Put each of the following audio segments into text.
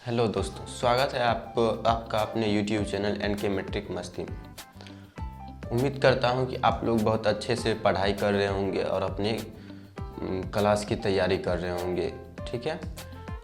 Hello दोस्तों, स्वागत है आपका अपने YouTube चैनल NK मैट्रिक मस्ती में। उम्मीद करता हूं कि आप लोग बहुत अच्छे से पढ़ाई कर रहे होंगे और अपने क्लास की तैयारी कर रहे होंगे। ठीक है,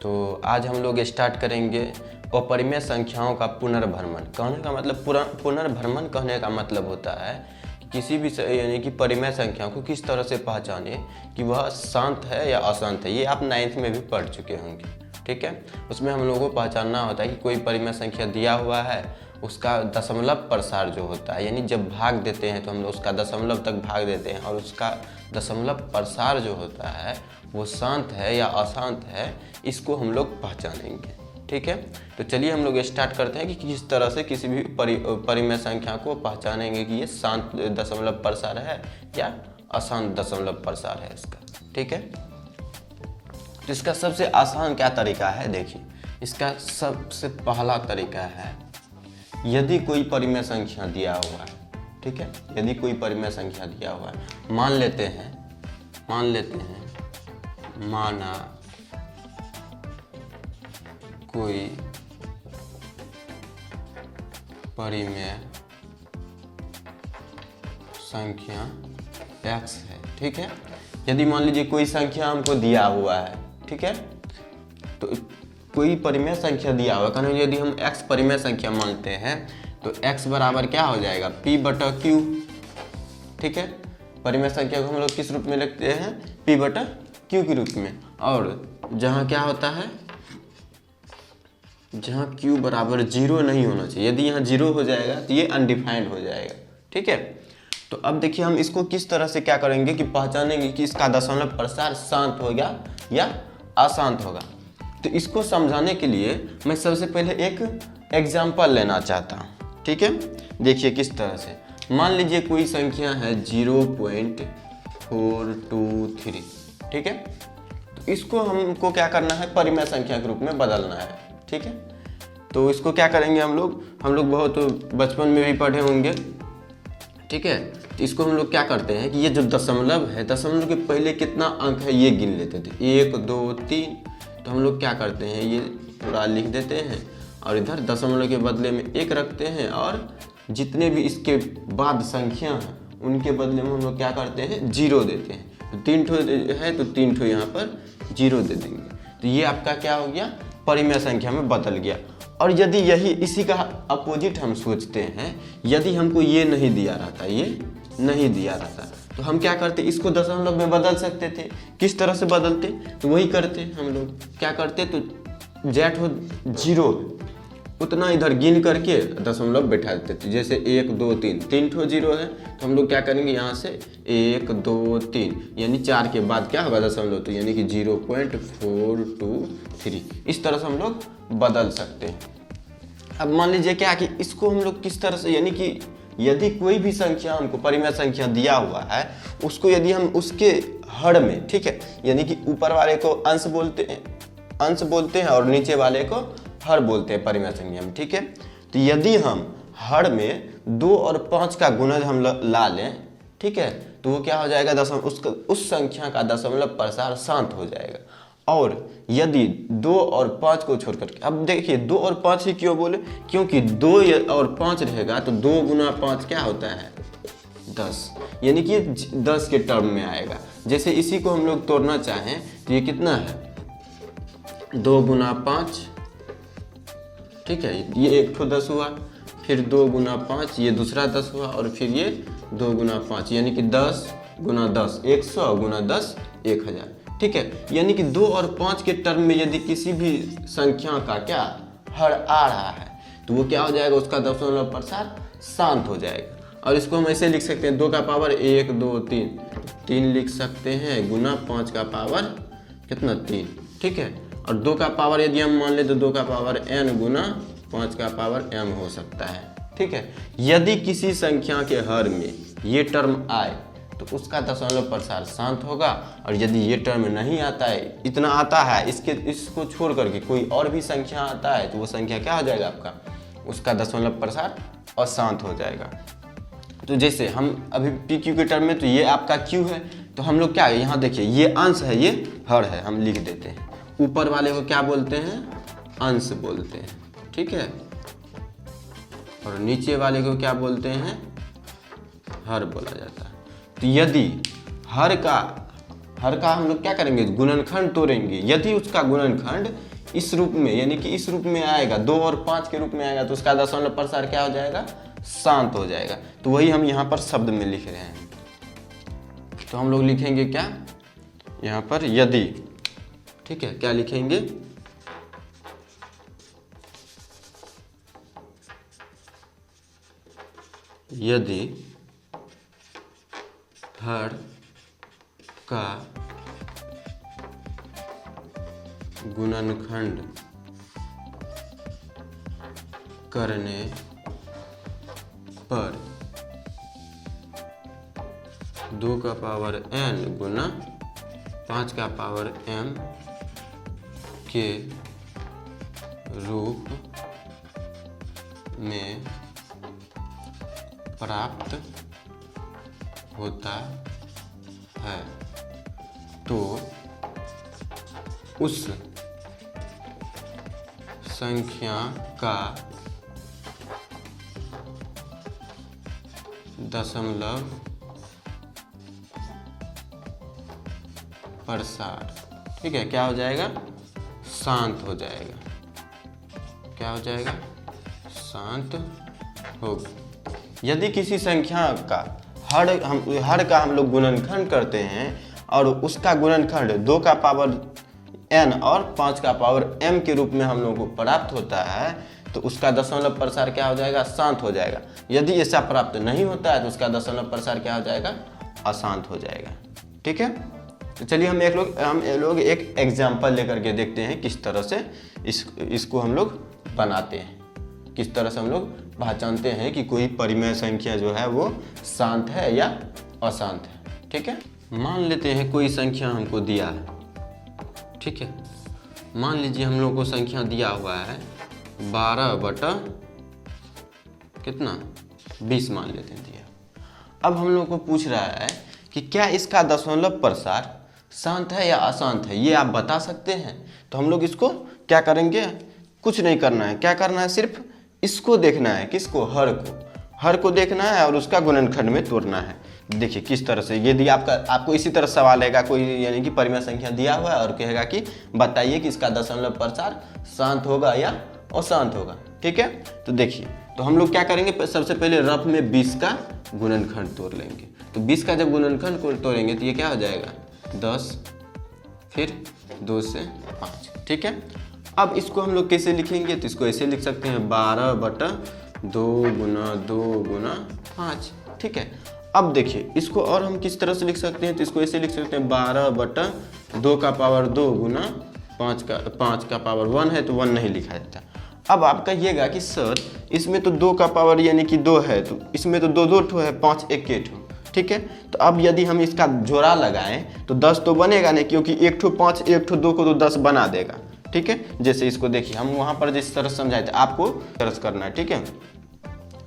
तो आज हम लोग स्टार्ट करेंगे अपरिमेय संख्याओं का पुनर्भ्रमण। कहने का मतलब पुनर्भ्रमण कहने का मतलब होता है कि किसी भी यानी कि परिमेय संख्या को किस तरह से पहचाने कि वह शांत है या अशांत है। ये आप 9th में भी पढ़ चुके होंगे। ठीक है, उसमें हम लोगों को पहचानना होता है कि कोई परिमेय संख्या दिया हुआ है, उसका दशमलव प्रसार जो होता है, यानी जब भाग देते हैं तो हम लोग उसका दशमलव तक भाग देते हैं और उसका दशमलव प्रसार जो होता है वो शांत है या अशांत है, इसको हम लोग पहचानेंगे। ठीक है, तो चलिए हम लोग स्टार्ट करते हैं कि किस तरह से किसी भी परिमेय संख्या को पहचानेंगे कि ये शांत दशमलव प्रसार है या अशांत दशमलव प्रसार है इसका। ठीक है, तो इसका सबसे आसान क्या तरीका है, देखिए इसका सबसे पहला तरीका है, यदि कोई परिमेय संख्या दिया हुआ है, ठीक है, यदि कोई परिमेय संख्या दिया हुआ है, मान लेते हैं माना कोई परिमेय संख्या x है। ठीक है, यदि मान लीजिए कोई संख्या हमको दिया हुआ है, ठीक है, तो कोई परिमेय संख्या दिया हुआ है, यदि हम x परिमेय संख्या मानते हैं तो x बराबर क्या हो जाएगा, p/q। ठीक है, परिमेय संख्या को हम लोग किस रूप में लिखते हैं, p/q के रूप में। और जहाँ क्या होता है, जहाँ q बराबर 0 नहीं होना चाहिए, यदि यहाँ 0 हो जाएगा तो ये अनडिफाइंड हो जाएगा। ठीक है, तो अब देखिए हम इसको किस तरह से क्या करेंगे कि पहचानेंगे कि इसका दशमलव प्रसार शांत होगा या अशांत होगा। तो इसको समझाने के लिए मैं सबसे पहले एक एग्जाम्पल लेना चाहता हूँ। ठीक है, देखिए किस तरह से, मान लीजिए कोई संख्या है 0.423। ठीक है, तो इसको हमको क्या करना है, परिमेय संख्या के रूप में बदलना है। ठीक है, तो इसको क्या करेंगे हम लोग बहुत बचपन में भी पढ़े होंगे। ठीक है, तो इसको हम लोग क्या करते हैं कि ये जो दशमलव है, दशमलव के पहले कितना अंक है ये गिन लेते थे, 1 2 3। तो हम लोग क्या करते हैं, ये पूरा लिख देते हैं और इधर दशमलव के बदले में 1 रखते हैं और जितने भी इसके बाद संख्या हैं उनके बदले में हम लोग क्या करते हैं, 0 देते हैं। तो 3 ठो है तो 3 ठो यहाँ पर 0 दे देंगे। तो ये आपका क्या हो गया, परिमेय संख्या में बदल गया। और यदि यही इसी का अपोजिट हम सोचते हैं, यदि हमको ये नहीं दिया रहता, ये नहीं दिया रहता, तो हम क्या करते, इसको दशमलव में बदल सकते थे। किस तरह से बदलते, तो वही करते हम लोग, क्या करते, तो जेठ हो 0 उतना इधर गिन करके दशमलव बैठा देते थे। जैसे 1 2 3, 3 ठो 0 है तो हम लोग क्या करेंगे, यहाँ से 1 2 3 यानी 4 के बाद क्या होगा दशमलव, तो यानी कि 0.423। इस तरह से हम लोग बदल सकते हैं। अब मान लीजिए क्या कि इसको हम लोग किस तरह से, यानी कि यदि कोई भी संख्या हमको परिमेय संख्या दिया हुआ है, उसको यदि हम उसके हर में, ठीक है, यानी कि ऊपर वाले को अंश बोलते हैं और नीचे वाले को हर बोलते हैं परिमेय संख्या में। ठीक है, तो यदि हम हर में 2 और 5 का गुणज हम ला लें, ठीक है, तो वो क्या हो जाएगा, उस संख्या का दशमलव प्रसार शांत हो जाएगा। और यदि 2 और 5 को छोड़ करके, अब देखिए 2 और 5 ही क्यों बोले, क्योंकि 2 और 5 रहेगा तो 2 गुना 5 क्या होता है, 10, यानी कि 10 के टर्म में आएगा। जैसे इसी को हम लोग तोड़ना चाहें तो ये कितना है, 2 गुना 5, ठीक है, ये एक ठो 10 हुआ, फिर 2 गुना 5 ये दूसरा 10 हुआ, और फिर ये 2 गुना 5 यानी कि 10 गुना 10 100 गुना 10 1000। ठीक है, यानी कि 2 और 5 के टर्म में यदि किसी भी संख्या का क्या हर आ रहा है तो वो क्या हो जाएगा, उसका दशमलव प्रसार शांत हो जाएगा। और इसको हम ऐसे लिख सकते हैं, 2 का पावर 1 2 3 लिख सकते हैं, गुना 5 का पावर कितना 3। ठीक है, और 2 का पावर यदि हम मान ले तो 2 का पावर n गुना 5 का पावर m हो सकता है। ठीक है, यदि किसी संख्या के हर में ये टर्म आए तो उसका दशमलव प्रसार शांत होगा, और यदि ये टर्म नहीं आता है, इतना आता है, इसको छोड़ करके कोई और भी संख्या आता है तो वो संख्या क्या हो जाएगा आपका, उसका दशमलव प्रसार अशांत हो जाएगा। तो जैसे हम अभी PQ के टर्म में, तो ये आपका Q है, तो हम लोग क्या है, यहाँ देखिए ये अंश है, ये हर है, हम लिख देते हैं। ऊपर वाले को क्या बोलते हैं, अंश बोलते हैं, ठीक है। और नीचे वाले को क्या बोलते हैं, हर बोला जाता है। तो यदि हर का हम लोग क्या करेंगे, गुणनखंड तोड़ेंगे। यदि उसका गुणनखंड इस रूप में यानी कि इस रूप में आएगा, 2 और 5 के रूप में आएगा, तो उसका दशमलव प्रसार क्या हो जाएगा, शांत हो जाएगा। तो वही हम यहाँ पर शब्द में लिख रहे हैं। तो हम लोग लिखेंगे क्या यहाँ पर, यदि, ठीक है, क्या लिखेंगे, यदि हर का गुणनखंड करने पर 2 का पावर n गुना 5 का पावर m के रूप में प्राप्त होता है, तो उस संख्या का दशमलव प्रसार, ठीक है, क्या हो जाएगा, शांत हो जाएगा। क्या हो जाएगा, शांत होगा। यदि किसी संख्या का हर का हम लोग गुणनखंड करते हैं और उसका गुणनखंड 2 का पावर n और 5 का पावर m के रूप में हम लोगों को प्राप्त होता है, तो उसका दशमलव प्रसार क्या हो जाएगा, शांत हो जाएगा। यदि ऐसा प्राप्त नहीं होता है तो उसका दशमलव प्रसार क्या हो जाएगा, अशांत हो जाएगा, ठीक है। तो चलिए हम लोग एक एग्जाम्पल लेकर के देखते हैं किस तरह से इसको हम लोग बनाते हैं, किस तरह से हम लोग पहचानते हैं कि कोई परिमेय संख्या जो है वो शांत है या अशांत है, ठीक है। मान लेते हैं कोई संख्या हमको दिया है, ठीक है। मान लीजिए हम लोग को संख्या दिया हुआ है 12 बटा कितना 20 मान लेते हैं दिया। अब हम लोग को पूछ रहा है कि क्या इसका दशमलव प्रसार शांत है या अशांत है, ये आप बता सकते हैं। तो हम लोग इसको क्या करेंगे, कुछ नहीं करना है, क्या करना है, सिर्फ इसको देखना है, किसको, हर को देखना है और उसका गुणनखंड में तोड़ना है। देखिए किस तरह से, यदि आपको इसी तरह सवाल आएगा, कोई यानी कि परिमेय संख्या दिया हुआ है और कहेगा कि बताइए कि इसका दशमलव प्रसार शांत होगा या अशांत होगा, ठीक है। तो देखिए, तो हम लोग क्या करेंगे, सबसे पहले रफ में 20 का गुणनखंड तोड़ लेंगे। तो 20 का जब गुणनखंड तोड़ेंगे तो ये क्या हो जाएगा, 10, फिर 2 से 5, ठीक है। अब इसको हम लोग कैसे लिखेंगे, तो इसको ऐसे लिख सकते हैं 12 बटा 2 गुना 2 गुना 5, ठीक है। अब देखिए इसको और हम किस तरह से लिख सकते हैं, तो इसको ऐसे लिख सकते हैं 12 बटा 2 का पावर 2 गुना 5 का पावर 1 है तो 1 नहीं लिखा जाता। अब आप कहिएगा कि सर इसमें तो 2 का पावर यानी कि 2 है, तो इसमें तो 2 ठो है, 5 एक ठो, ठीक है। तो अब यदि हम इसका जोड़ा लगाएं तो 10 तो बनेगा नहीं, क्योंकि 1 ठो 5 1 ठो 2 को तो 10 बना देगा, ठीक है। जैसे इसको देखिए, हम वहाँ पर जिस तरह समझाए थे आपको तरह करना है, ठीक है।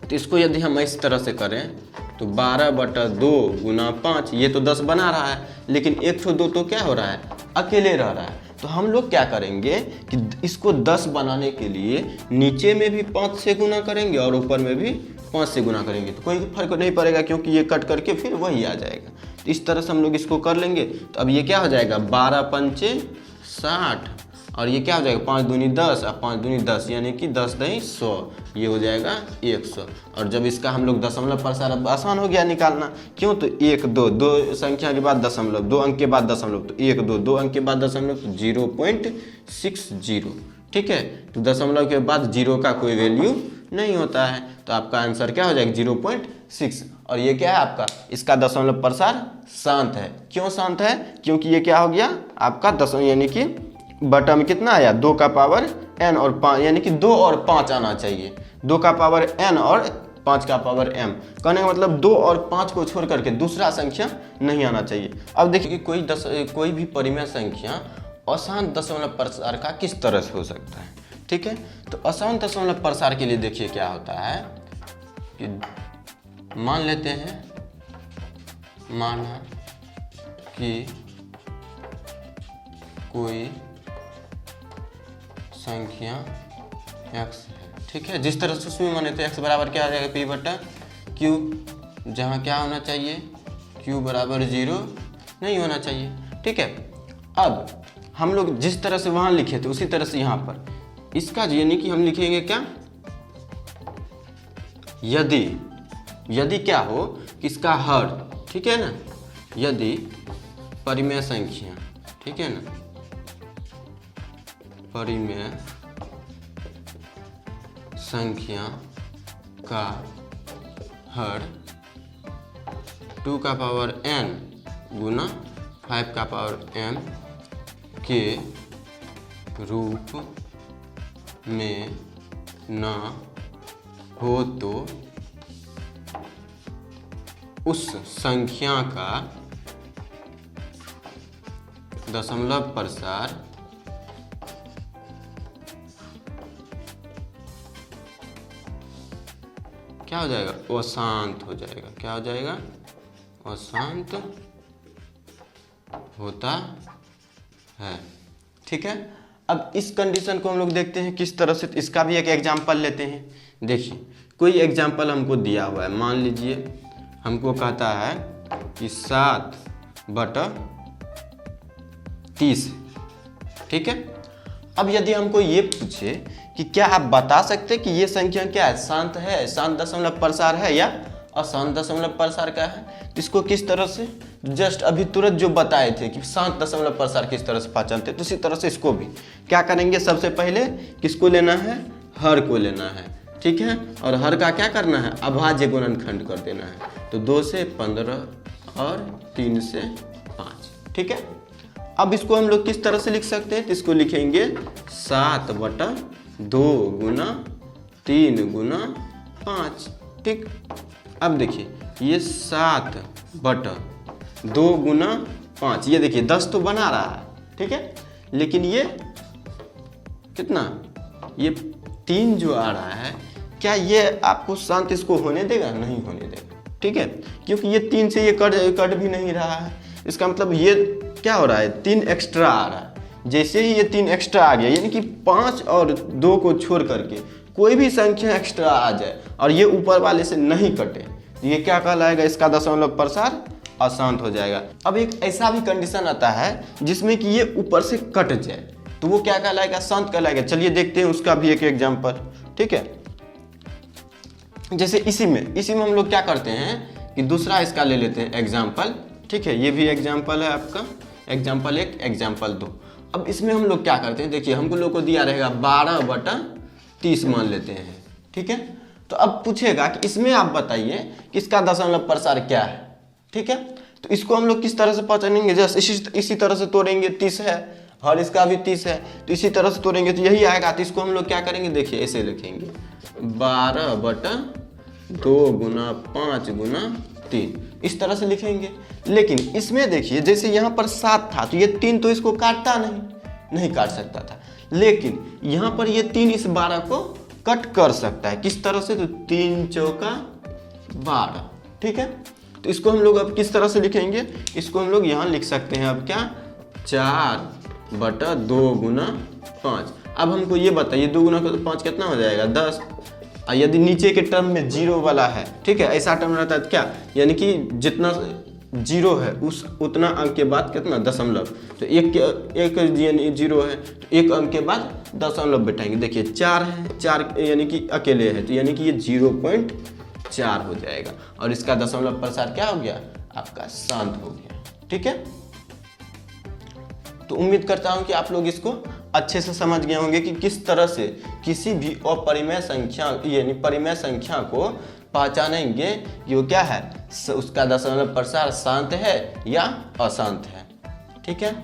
तो इसको यदि हम इस तरह से करें तो 12 बटा 2 गुना 5, ये तो 10 बना रहा है, लेकिन 1 ठो 2 तो क्या हो रहा है, अकेले रह रहा है। तो हम लोग क्या करेंगे कि इसको 10 बनाने के लिए नीचे में भी 5 से गुना करेंगे और ऊपर में भी 5 से गुना करेंगे, तो कोई फर्क नहीं पड़ेगा, क्योंकि ये कट करके फिर वही आ जाएगा। तो इस तरह से हम लोग इसको कर लेंगे। तो अब ये क्या हो जाएगा, 12 पंचे 60, और ये क्या हो जाएगा, 5 दूनी 10 और 5 दूनी 10, यानी कि 10 दही 100, ये हो जाएगा 100। और जब इसका हम लोग दशमलव प्रसार, अब आसान हो गया निकालना, क्यों, तो 1 2 संख्या के बाद दशमलव, 2 अंक के बाद दशमलव, तो 1 2 अंक के बाद दशमलव, तो 0.60, ठीक है। तो दशमलव के बाद 0 का कोई वैल्यू नहीं होता है, तो आपका आंसर क्या हो जाएगा, 0.6। और ये क्या है आपका, इसका दशमलव प्रसार शांत है। क्यों शांत है, क्योंकि ये क्या हो गया आपका दशमलव, यानी कि बटा में कितना आया, 2 का पावर n और 5, यानी कि 2 और 5 आना चाहिए, 2 का पावर n और 5 का पावर m। कहने का मतलब 2 और 5 को छोड़ करके दूसरा संख्या नहीं आना चाहिए। अब देखिए कोई भी परिमेय संख्या अशांत दशमलव प्रसार का किस तरह से हो सकता है, ठीक है। तो अशांत दशमलव प्रसार के लिए देखिए क्या होता है कि मान लेते हैं, माना कि कोई संख्या x है, ठीक है। जिस तरह से उसमें माने तो x बराबर क्या आ जाएगा p बटा q, जहाँ क्या होना चाहिए q बराबर 0 नहीं होना चाहिए, ठीक है। अब हम लोग जिस तरह से वहाँ लिखे थे उसी तरह से यहाँ पर इसका यानी कि हम लिखेंगे क्या, यदि क्या हो किसका हर, ठीक है ना, यदि परिमेय संख्या, ठीक है ना, परिमेय संख्या का हर 2 का पावर n गुना 5 का पावर m के रूप में न हो तो उस संख्या का दशमलव प्रसार क्या हो जाएगा, अशांत हो जाएगा। क्या हो जाएगा, अशांत होता है, ठीक है। अब इस कंडीशन को हम लोग देखते हैं किस तरह से, इसका भी एक एग्जांपल लेते हैं। देखिए कोई एग्जांपल हमको दिया हुआ है, मान लीजिए हमको कहता है कि 7/30, ठीक है। अब यदि हमको ये पूछे कि क्या आप बता सकते हैं कि ये संख्या क्या है, शांत है, शांत दशमलव प्रसार है या अशांत दशमलव प्रसार का है, तो इसको किस तरह से जस्ट अभी तुरंत जो बताए थे कि शांत दशमलव प्रसार किस तरह से पहचानते, तो इसी तरह से इसको भी क्या करेंगे, सबसे पहले किसको लेना है, हर को लेना है, ठीक है। और हर का क्या करना है, अभाज्य गुणनखंड कर देना है। तो 2 से 15 और 3 से 5, ठीक है। अब इसको हम लोग किस तरह से लिख सकते हैं, तो इसको लिखेंगे 7/2 गुना 3 गुना 5, ठीक। अब देखिए ये 7/2 गुना 5, ये देखिए 10 तो बना रहा है, ठीक है, लेकिन ये कितना, ये 3 जो आ रहा है, क्या ये आपको शांत इसको होने देगा, नहीं होने देगा, ठीक है, क्योंकि ये 3 से ये कट भी नहीं रहा है। इसका मतलब ये क्या हो रहा है, 3 एक्स्ट्रा आ रहा है। जैसे ही ये 3 एक्स्ट्रा आ गया, यानी कि 5 और 2 को छोड़ करके कोई भी संख्या एक्स्ट्रा आ जाए और ये ऊपर वाले से नहीं कटे, तो ये क्या कहलाएगा, इसका दशमलव प्रसार अशांत हो जाएगा। अब एक ऐसा भी कंडीशन आता है जिसमें कि ये ऊपर से कट जाए, तो वो क्या कहलाएगा, शांत कहलाएगा। चलिए देखते हैं उसका भी एक एग्जाम्पल, ठीक है। जैसे इसी में हम लोग क्या करते हैं कि दूसरा इसका ले लेते हैं एग्जाम्पल, ठीक है। ये भी एग्जाम्पल है आपका, एग्जाम्पल 1 एग्जाम्पल 2। अब इसमें हम लोग क्या करते हैं, देखिए हमको लोग को दिया रहेगा 12/30 मान लेते हैं, ठीक है। तो अब पूछेगा कि इसमें आप बताइए कि इसका दशमलव प्रसार क्या है, ठीक है। तो इसको हम लोग किस तरह से पहचानेंगे, जैसे इसी तरह से तोड़ेंगे, 30 है और इसका भी 30 है, तो इसी तरह से तोड़ेंगे तो यही आएगा। तो इसको हम लोग क्या करेंगे, देखिए ऐसे लिखेंगे 12/2 गुना 5 गुना 3, इस तरह से लिखेंगे। लेकिन इसमें देखिए जैसे यहाँ पर 7 था तो ये 3 तो इसको काटता नहीं काट सकता था, लेकिन यहाँ पर ये 3 इस 12 को कट कर सकता है। किस तरह से, तो 3 चौका 12, ठीक है। तो इसको हम लोग अब किस तरह से लिखेंगे, इसको हम लोग यहाँ लिख सकते हैं अब क्या, 4/2 गुना 5। अब हमको ये बताइए 2 गुना 5 कितना हो जाएगा, 10। यदि नीचे के टर्म में 0 वाला है, ठीक है, ऐसा टर्म रहता है क्या, यानी कि जितना 0 है उस उतना अंक के बाद कितना, दशमलव। तो एक यानी 0 है तो 1 अंक के बाद दशमलव बैठाएंगे। देखिए 4 है, 4 यानी कि अकेले है, तो यानी कि ये 0.4 हो जाएगा और इसका दशमलव प्रसार क्या हो गया, आपका शांत हो गया, ठीक है। तो उम्मीद करता हूं कि आप लोग इसको अच्छे से समझ गए होंगे कि किस तरह से किसी भी अपरिमेय संख्या यानी परिमेय संख्या को पहचानेंगे कि वो क्या है, उसका दशमलव प्रसार शांत है या अशांत है, ठीक है।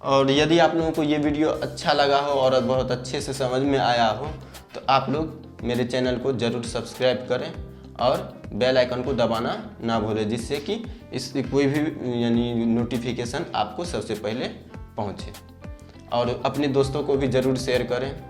और यदि आप लोगों को ये वीडियो अच्छा लगा हो और बहुत अच्छे से समझ में आया हो तो आप लोग मेरे चैनल को ज़रूर सब्सक्राइब करें और बेल आइकन को दबाना ना भूलें, जिससे कि इस कोई भी यानी नोटिफिकेशन आपको सबसे पहले पहुंचे। और अपने दोस्तों को भी ज़रूर शेयर करें।